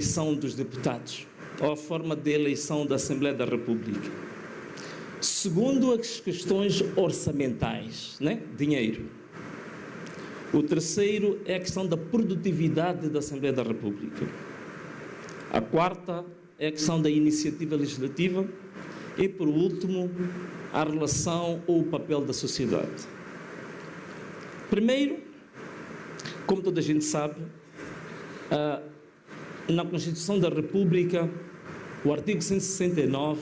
eleição dos deputados, ou a forma de eleição da Assembleia da República. Segundo, as questões orçamentais, né? Dinheiro. O terceiro é a questão da produtividade da Assembleia da República. A quarta é a questão da iniciativa legislativa. E, por último, a relação ou o papel da sociedade. Primeiro, como toda a gente sabe, na Constituição da República, o artigo 169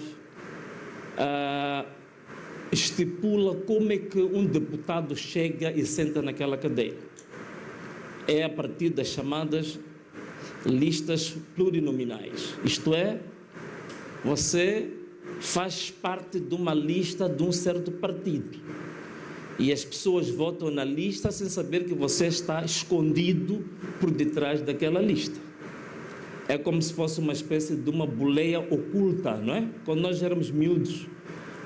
estipula como é que um deputado chega e senta naquela cadeira. É a partir das chamadas listas plurinominais. Isto é, você faz parte de uma lista de um certo partido. E as pessoas votam na lista sem saber que você está escondido por detrás daquela lista. É como se fosse uma espécie de uma boleia oculta, não é? Quando nós éramos miúdos,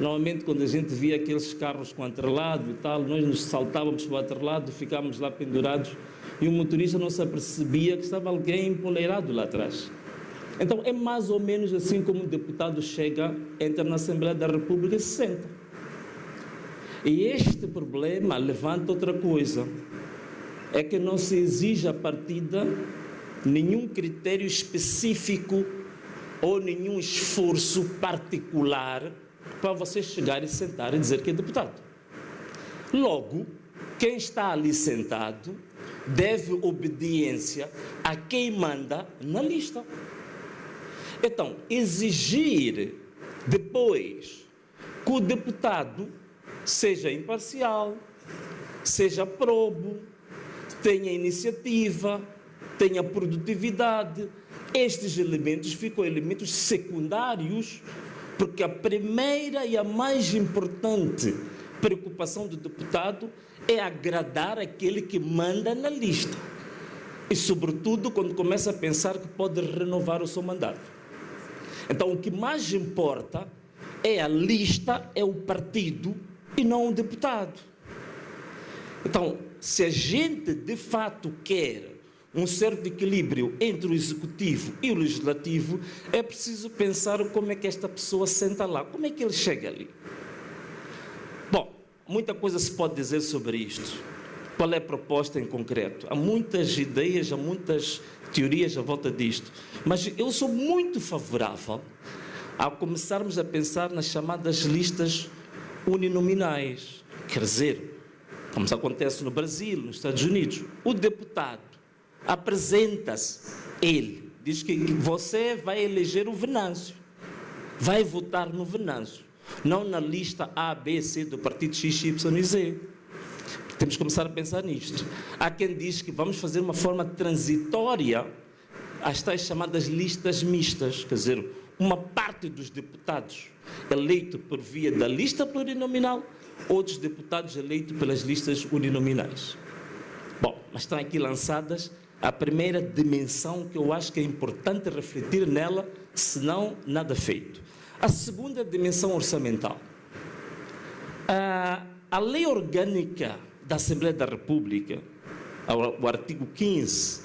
normalmente quando a gente via aqueles carros com atrelado e tal, nós nos saltávamos para o atrelado, ficávamos lá pendurados e o motorista não se apercebia que estava alguém empoleirado lá atrás. Então, é mais ou menos assim como um deputado chega, entra na Assembleia da República e se senta. E este problema levanta outra coisa, é que não se exige a partida nenhum critério específico ou nenhum esforço particular para você chegar e sentar e dizer que é deputado. Logo, quem está ali sentado deve obediência a quem manda na lista. Então, exigir depois que o deputado seja imparcial, seja probo, tenha iniciativa, tenha produtividade, estes elementos ficam elementos secundários, porque a primeira e a mais importante preocupação do deputado é agradar aquele que manda na lista. E, sobretudo, quando começa a pensar que pode renovar o seu mandato. Então, o que mais importa é a lista, é o partido e não o deputado. Então, se a gente de fato quer um certo equilíbrio entre o executivo e o legislativo, é preciso pensar como é que esta pessoa senta lá, como é que ele chega ali. Bom, muita coisa se pode dizer sobre isto. Qual é a proposta em concreto? Há muitas ideias, há muitas teorias à volta disto, mas eu sou muito favorável a começarmos a pensar nas chamadas listas uninominais. Quer dizer, como acontece no Brasil, nos Estados Unidos, o deputado apresenta-se, ele diz que você vai eleger o Venâncio, vai votar no Venâncio, não na lista A, B, C do partido X, Y e Z. Temos que começar a pensar nisto. Há quem diz que vamos fazer uma forma transitória às tais chamadas listas mistas, quer dizer, uma parte dos deputados eleitos por via da lista plurinominal, outros deputados eleitos pelas listas uninominais. Bom, mas estão aqui lançadas a primeira dimensão que eu acho que é importante refletir nela, senão nada feito. A segunda dimensão orçamental. A lei orgânica da Assembleia da República, o artigo 15,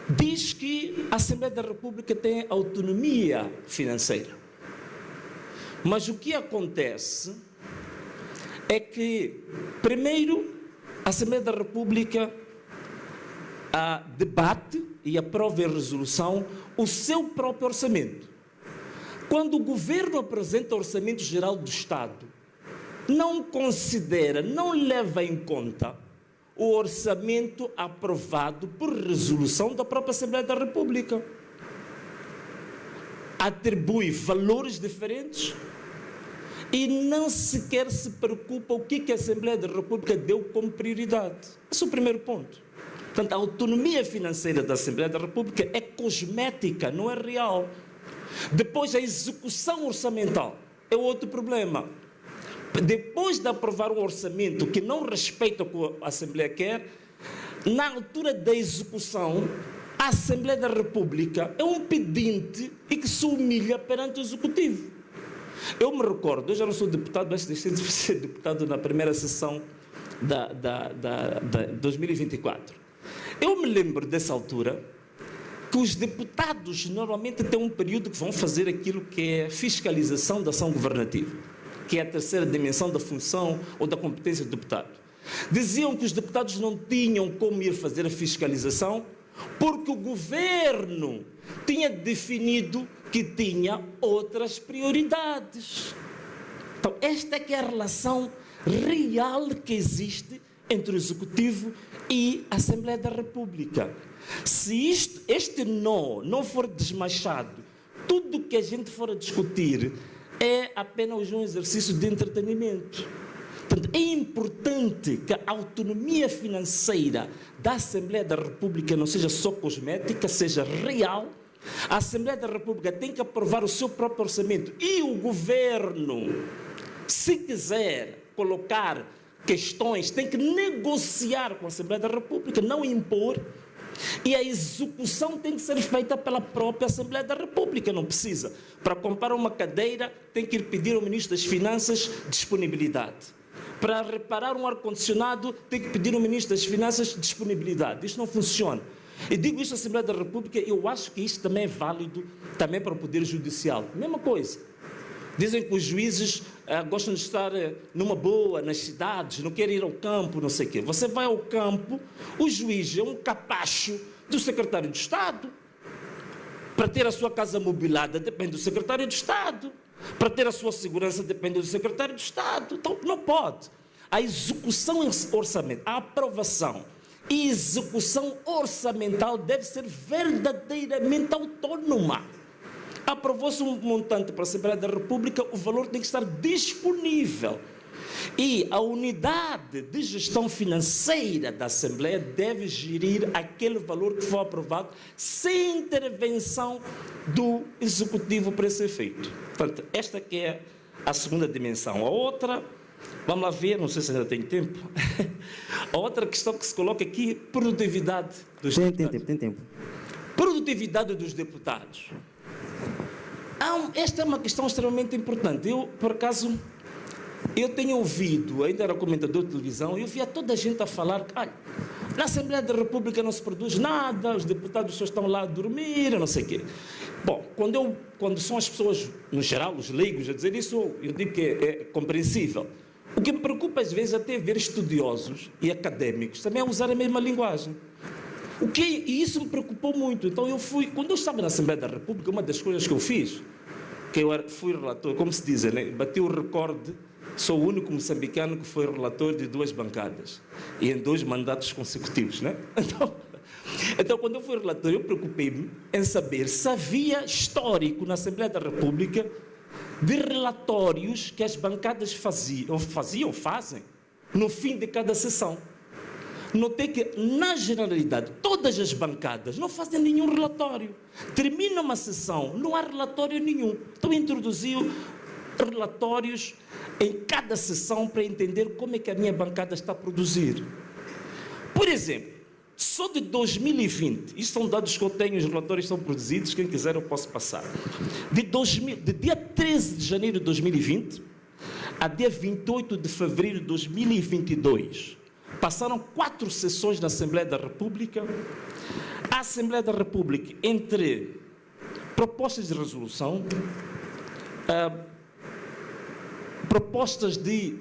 diz que a Assembleia da República tem autonomia financeira. Mas o que acontece é que, primeiro, a Assembleia da República debate e aprova em resolução o seu próprio orçamento. Quando o governo apresenta o Orçamento Geral do Estado, não considera, não leva em conta o orçamento aprovado por resolução da própria Assembleia da República. Atribui valores diferentes e não sequer se preocupa o que a Assembleia da República deu como prioridade. Esse é o primeiro ponto. Portanto, a autonomia financeira da Assembleia da República é cosmética, não é real. Depois, a execução orçamental é outro problema. Depois de aprovar um orçamento que não respeita o que a Assembleia quer, na altura da execução, a Assembleia da República é um pedinte e que se humilha perante o Executivo. Eu me recordo, eu já não sou deputado, mas deixei de ser deputado na primeira sessão da 2024. Eu me lembro dessa altura que os deputados normalmente têm um período que vão fazer aquilo que é fiscalização da ação governativa, que é a terceira dimensão da função ou da competência do deputado. Diziam que os deputados não tinham como ir fazer a fiscalização porque o governo tinha definido que tinha outras prioridades. Então, esta é que é a relação real que existe entre o Executivo e a Assembleia da República. Se este nó não for desmanchado, tudo o que a gente for a discutir é apenas um exercício de entretenimento. Portanto, é importante que a autonomia financeira da Assembleia da República não seja só cosmética, seja real. A Assembleia da República tem que aprovar o seu próprio orçamento e o governo, se quiser colocar questões, tem que negociar com a Assembleia da República, não impor. E a execução tem que ser feita pela própria Assembleia da República, não precisa. Para comprar uma cadeira, tem que ir pedir ao Ministro das Finanças disponibilidade. Para reparar um ar-condicionado, tem que pedir ao Ministro das Finanças disponibilidade. Isto não funciona. E digo isto à Assembleia da República, eu acho que isto também é válido também para o Poder Judicial. Mesma coisa. Dizem que os juízes gostam de estar numa boa, nas cidades, não querem ir ao campo, não sei o quê. Você vai ao campo, o juiz é um capacho do secretário de Estado. Para ter a sua casa mobilada depende do secretário de Estado. Para ter a sua segurança depende do secretário de Estado. Então, não pode. A execução orçamental, a aprovação e execução orçamental deve ser verdadeiramente autônoma. Aprovou-se um montante para a Assembleia da República, o valor tem que estar disponível. E a unidade de gestão financeira da Assembleia deve gerir aquele valor que for aprovado sem intervenção do Executivo para esse efeito. Portanto, esta que é a segunda dimensão. A outra, vamos lá ver, não sei se ainda tem tempo, a outra questão que se coloca aqui, produtividade dos deputados. Tem tempo. Produtividade dos deputados. Esta é uma questão extremamente importante. Eu, por acaso, eu tenho ouvido, ainda era comentador de televisão, eu via toda a gente a falar que na Assembleia da República não se produz nada, os deputados só estão lá a dormir, não sei o quê. Bom, quando são as pessoas, no geral, os leigos, a dizer isso, eu digo que é compreensível. O que me preocupa às vezes até ver estudiosos e académicos também a usar a mesma linguagem. E isso me preocupou muito. Então quando eu estava na Assembleia da República, uma das coisas que eu fiz, que eu fui relator, como se diz, né? Bati o recorde, sou o único moçambicano que foi relator de 2 bancadas, e em 2 mandatos consecutivos, né? Então, quando eu fui relator, eu preocupei-me em saber se havia histórico na Assembleia da República de relatórios que as bancadas fazem, no fim de cada sessão. Notei que, na generalidade, todas as bancadas não fazem nenhum relatório. Termina uma sessão, não há relatório nenhum. Então, introduziu relatórios em cada sessão para entender como é que a minha bancada está a produzir. Por exemplo, só de 2020, isto são dados que eu tenho, os relatórios são produzidos, quem quiser eu posso passar. De dia 13 de janeiro de 2020 a dia 28 de fevereiro de 2022, passaram 4 sessões na Assembleia da República. A Assembleia da República, entre propostas de resolução, propostas de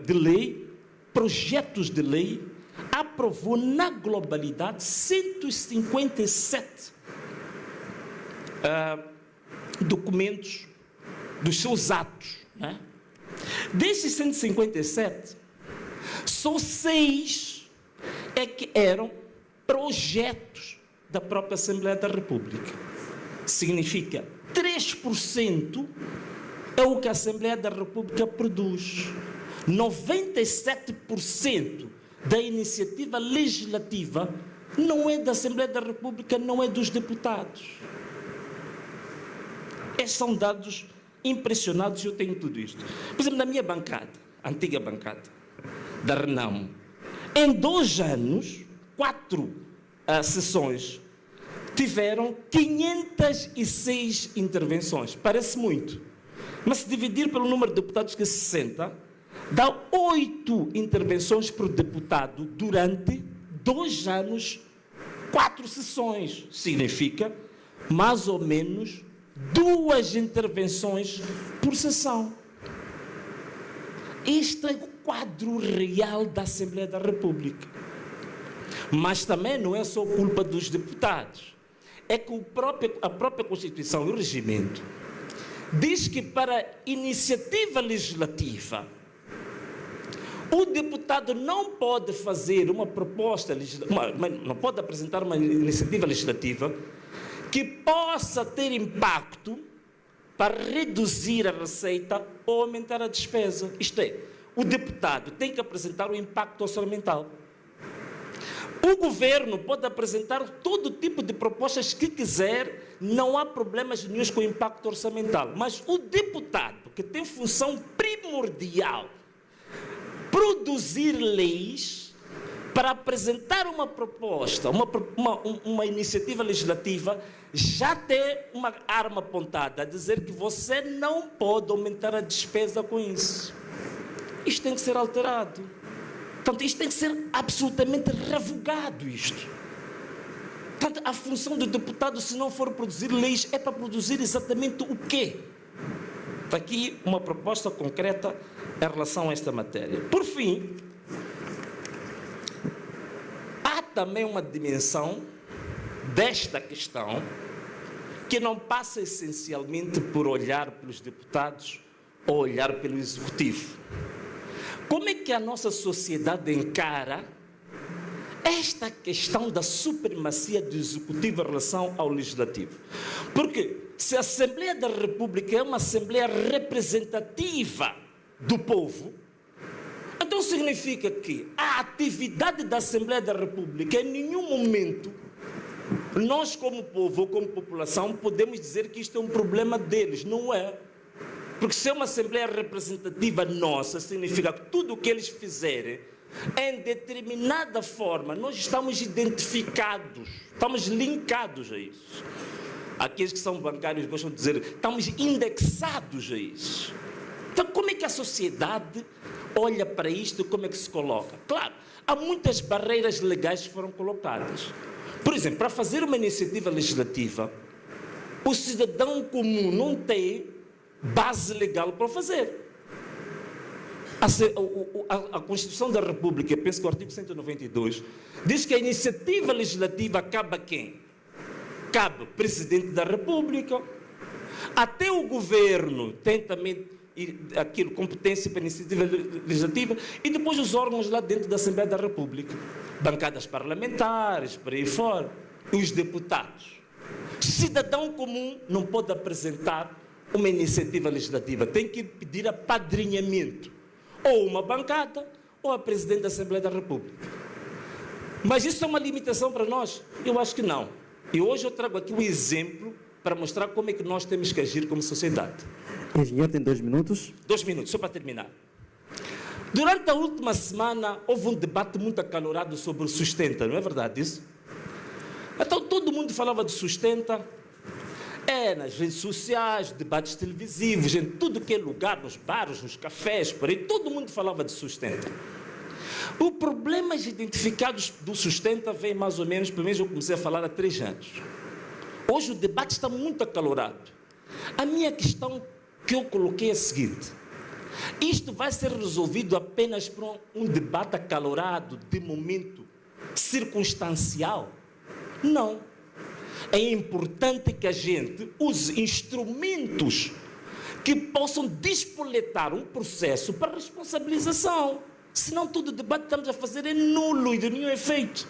lei, projetos de lei, aprovou na globalidade 157 documentos dos seus atos, né? Desses 157, só 6 é que eram projetos da própria Assembleia da República. Significa 3% é o que a Assembleia da República produz. 97% da iniciativa legislativa não é da Assembleia da República, não é dos deputados. Esses são dados impressionados, eu tenho tudo isto. Por exemplo, na minha bancada, antiga bancada, da Renamo, em 2 anos, 4 sessões, tiveram 506 intervenções. Parece muito, mas se dividir pelo número de deputados, que é 60, dá 8 intervenções por deputado durante 2 anos 4 sessões. Significa mais ou menos 2 intervenções por sessão. Este é o quadro real da Assembleia da República. Mas também não é só culpa dos deputados. É que a própria Constituição e o regimento diz que para iniciativa legislativa, o deputado não pode fazer uma proposta, não pode apresentar uma iniciativa legislativa que possa ter impacto para reduzir a receita ou aumentar a despesa. Isto é, o deputado tem que apresentar o impacto orçamental. O governo pode apresentar todo tipo de propostas que quiser, não há problemas nenhum com o impacto orçamental. Mas o deputado, que tem função primordial, produzir leis, para apresentar uma proposta, uma iniciativa legislativa, já tem uma arma apontada a dizer que você não pode aumentar a despesa com isso. Isto tem que ser alterado. Portanto, isto tem que ser absolutamente revogado, isto. Portanto, a função do deputado, se não for produzir leis, é para produzir exatamente o quê? Aqui uma proposta concreta em relação a esta matéria. Por fim, há também uma dimensão desta questão que não passa essencialmente por olhar pelos deputados ou olhar pelo executivo. Como é que a nossa sociedade encara esta questão da supremacia do executivo em relação ao legislativo? Porque se a Assembleia da República é uma Assembleia representativa do povo, então significa que a atividade da Assembleia da República, em nenhum momento, nós como povo ou como população, podemos dizer que isto é um problema deles. Não é. Porque se é uma Assembleia representativa nossa, significa que tudo o que eles fizerem, em determinada forma, nós estamos identificados, estamos linkados a isso. Aqueles que são bancários gostam de dizer, estamos indexados a isso. Então, como é que a sociedade olha para isto e como é que se coloca? Claro, há muitas barreiras legais que foram colocadas. Por exemplo, para fazer uma iniciativa legislativa, o cidadão comum não tem base legal para fazer. A Constituição da República, eu penso que o artigo 192, diz que a iniciativa legislativa cabe a quem? Cabe ao Presidente da República. Até o Governo tem também aquilo, competência para a iniciativa legislativa, e depois os órgãos lá dentro da Assembleia da República, bancadas parlamentares, por aí fora, e os deputados. Cidadão comum não pode apresentar uma iniciativa legislativa, tem que pedir apadrinhamento, ou uma bancada, ou a Presidente da Assembleia da República. Mas isso é uma limitação para nós? Eu acho que não. E hoje eu trago aqui um exemplo para mostrar como é que nós temos que agir como sociedade. Engenheiro, tem 2 minutos. 2 minutos, só para terminar. Durante a última semana, houve um debate muito acalorado sobre o Sustenta, não é verdade isso? Então, todo mundo falava de Sustenta, nas redes sociais, debates televisivos, em tudo que é lugar, nos bares, nos cafés, por aí, todo mundo falava de Sustenta. Os problemas identificados do Sustenta vem mais ou menos, pelo menos eu comecei a falar há 3 anos. Hoje o debate está muito acalorado. A minha questão que eu coloquei é a seguinte: isto vai ser resolvido apenas por um debate acalorado, de momento circunstancial? Não. É importante que a gente use instrumentos que possam despoletar um processo para responsabilização. Senão todo o debate que estamos a fazer é nulo e de nenhum efeito.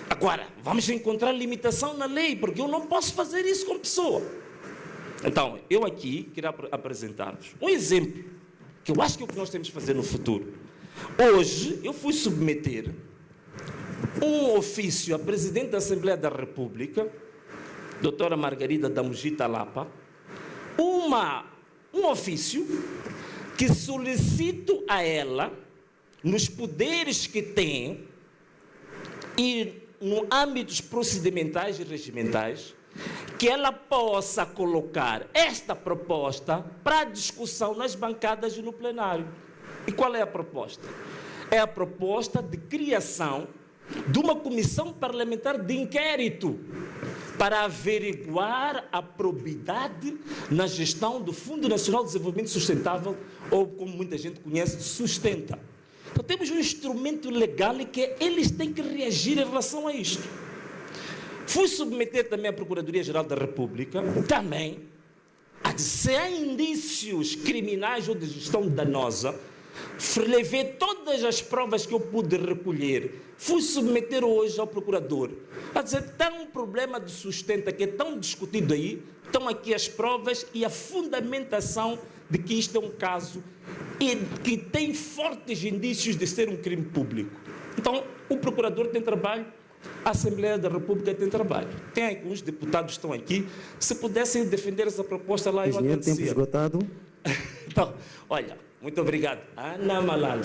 Agora, vamos encontrar limitação na lei, porque eu não posso fazer isso com pessoa. Então, eu aqui queria apresentar-vos um exemplo, que eu acho que é o que nós temos que fazer no futuro. Hoje, eu fui submeter um ofício à Presidente da Assembleia da República, doutora Margarida da Mugita Lapa, um ofício que solicito a ela, nos poderes que tem e no âmbitos procedimentais e regimentais, que ela possa colocar esta proposta para discussão nas bancadas e no plenário. E qual é a proposta? É a proposta de criação de uma comissão parlamentar de inquérito para averiguar a probidade na gestão do Fundo Nacional de Desenvolvimento Sustentável, ou como muita gente conhece, Sustenta. Então temos um instrumento legal e que eles têm que reagir em relação a isto. Fui submeter também à Procuradoria-Geral da República, também, se há indícios criminais ou de gestão danosa, levei todas as provas que eu pude recolher, fui submeter hoje ao procurador, a dizer, tem um problema de Sustenta que é tão discutido aí, estão aqui as provas e a fundamentação de que isto é um caso e que tem fortes indícios de ser um crime público. Então, o procurador tem trabalho, a Assembleia da República tem trabalho. Tem alguns deputados que estão aqui, se pudessem defender essa proposta lá, eu agradecia. Tempo esgotado. Então, olha, muito obrigado. Ana Malala.